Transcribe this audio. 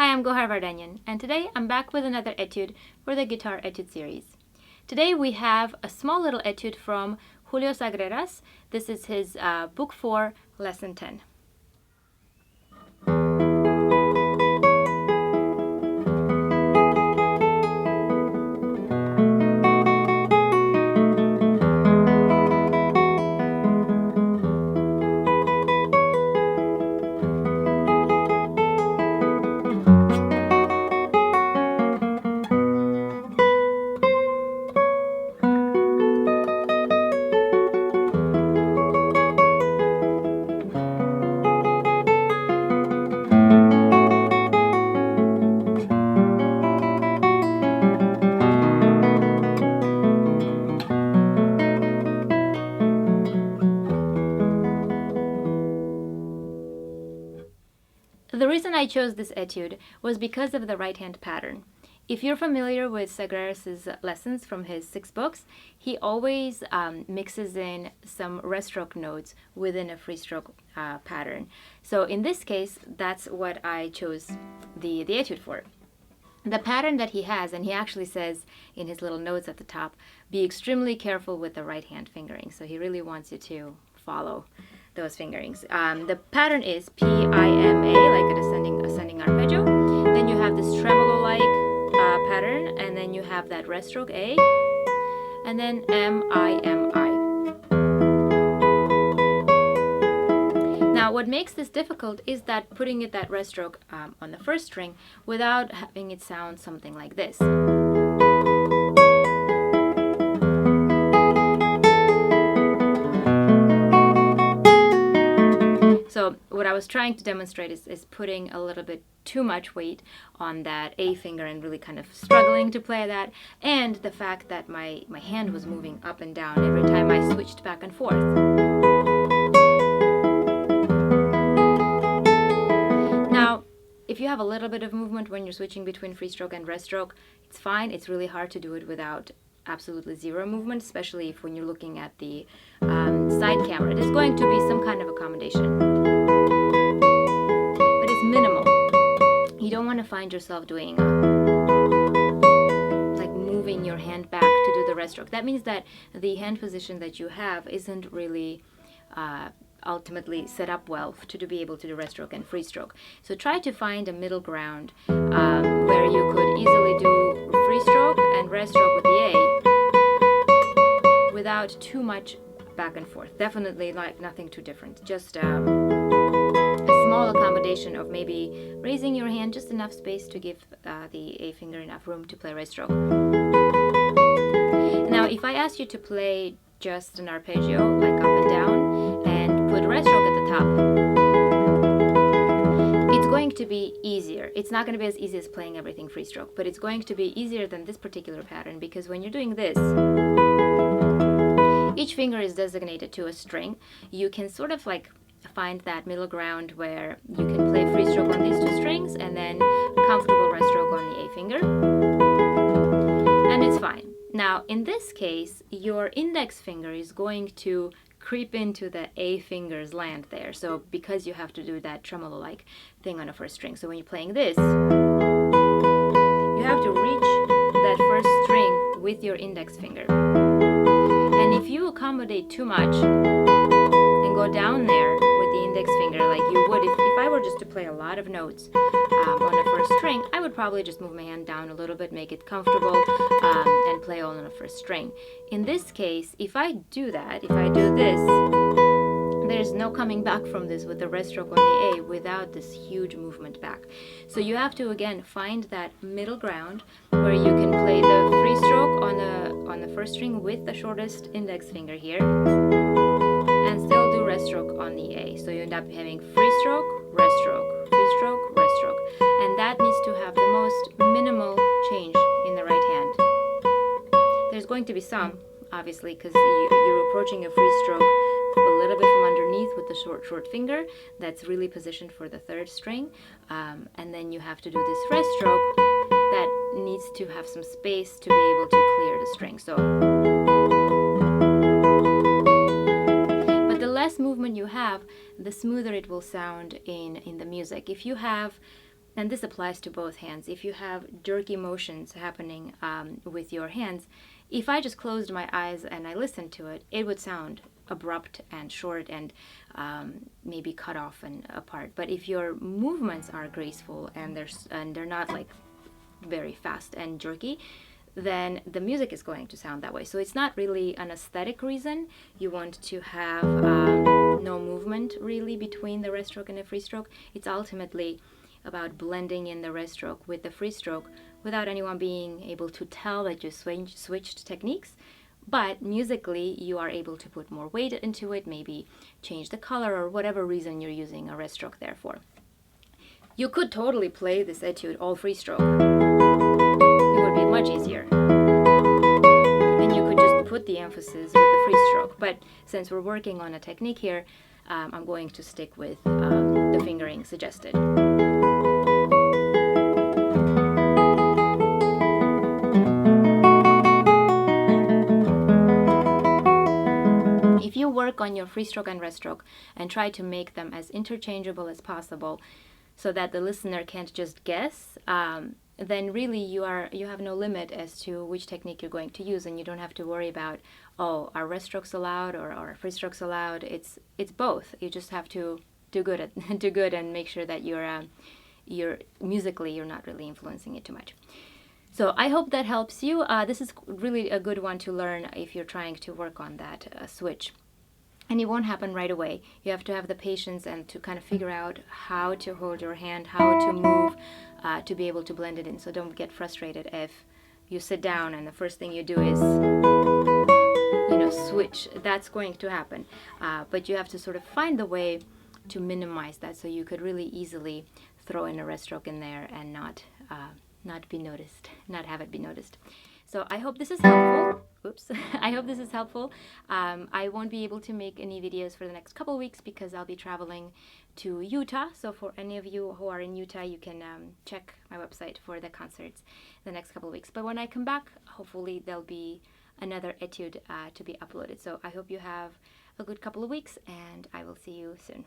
Hi, I'm Gohar Vardanyan, and today I'm back with another etude for the Guitar Etude series. Today we have a small little etude from Julio Sagreras. This is his Book 4, Lesson 10. The reason I chose this etude was because of the right hand pattern. If you're familiar with Sagreras' lessons from his 6 books, he always mixes in some rest stroke notes within a free stroke pattern. So in this case, that's what I chose the etude for. The pattern that he has, and he actually says in his little notes at the top, be extremely careful with the right hand fingering. So he really wants you to follow those fingerings. The pattern is P-I-M-A, like a ascending arpeggio. Then you have this tremolo-like pattern, and then you have that rest stroke A, and then M-I-M-I. Now, what makes this difficult is that putting it that rest stroke on the first string without having it sound something like this. So what I was trying to demonstrate is putting a little bit too much weight on that A finger and really kind of struggling to play that, and the fact that my hand was moving up and down every time I switched back and forth. Now, if you have a little bit of movement when you're switching between free stroke and rest stroke, it's fine. It's really hard to do it without absolutely zero movement, especially if when you're looking at the side camera. There's going to be some kind of accommodation, but it's minimal. You don't want to find yourself doing like moving your hand back to do the rest stroke. That means that the hand position that you have isn't really ultimately set up well to be able to do rest stroke and free stroke. So try to find a middle ground where you could easily do free stroke and rest stroke with the A without too much back and forth. Definitely like nothing too different. Just a small accommodation of maybe raising your hand just enough space to give the A finger enough room to play rest stroke. Now, if I ask you to play just an arpeggio, like up and down, and put rest stroke at the top, it's going to be easier. It's not going to be as easy as playing everything free stroke, but it's going to be easier than this particular pattern, because when you're doing this, each finger is designated to a string. You can sort of like find that middle ground where you can play free stroke on these 2 strings and then comfortable rest stroke on the A finger, and it's fine. Now, in this case, your index finger is going to creep into the A finger's land there. So because you have to do that tremolo-like thing on the first string. So when you're playing this, you have to reach that first string with your index finger. And if you accommodate too much and go down there with the index finger like you would if I were just to play a lot of notes on the first string, I would probably just move my hand down a little bit, make it comfortable, and play all on the first string. In this case, if I do that, if I do this, there's no coming back from this with the rest stroke on the A without this huge movement back. So you have to again find that middle ground where you can play the free stroke on the first string with the shortest index finger here, and still do rest stroke on the A. So you end up having free stroke, rest stroke, free stroke, rest stroke, and that needs to have the most minimal change in the right hand. There's going to be some, obviously, because you're approaching a free stroke a little bit from underneath with the short finger that's really positioned for the 3rd string, and then you have to do this rest stroke that needs to have some space to be able to clear the string. So, but the less movement you have, the smoother it will sound in the music. If you have and this applies to both hands. If you have jerky motions happening with your hands, if I just closed my eyes and I listened to it, it would sound abrupt and short and maybe cut off and apart. But if your movements are graceful and they're not like very fast and jerky, then the music is going to sound that way. So it's not really an aesthetic reason. You want to have no movement really between the rest stroke and the free stroke. It's ultimately about blending in the rest stroke with the free stroke without anyone being able to tell that you switched techniques. But musically, you are able to put more weight into it, maybe change the color or whatever reason you're using a rest stroke there for. You could totally play this etude all free stroke. It would be much easier. And you could just put the emphasis with the free stroke. But since we're working on a technique here, I'm going to stick with the fingering suggested. If you work on your free stroke and rest stroke and try to make them as interchangeable as possible so that the listener can't just guess, then really you have no limit as to which technique you're going to use, and you don't have to worry about, oh, are rest strokes allowed or are free strokes allowed? It's both. You just have to do good and make sure that you're musically you're not really influencing it too much. So I hope that helps you. This is really a good one to learn if you're trying to work on that switch. And it won't happen right away. You have to have the patience and to kind of figure out how to hold your hand, how to move, to be able to blend it in. So don't get frustrated if you sit down and the first thing you do is, switch. That's going to happen. But you have to sort of find the way to minimize that so you could really easily throw in a rest stroke in there and not be noticed, not have it be noticed. So I hope this is helpful. Oops. I hope this is helpful. I won't be able to make any videos for the next couple weeks because I'll be traveling to Utah. So for any of you who are in Utah, you can check my website for the concerts the next couple of weeks. But when I come back, hopefully there'll be another etude to be uploaded. So I hope you have a good couple of weeks, and I will see you soon.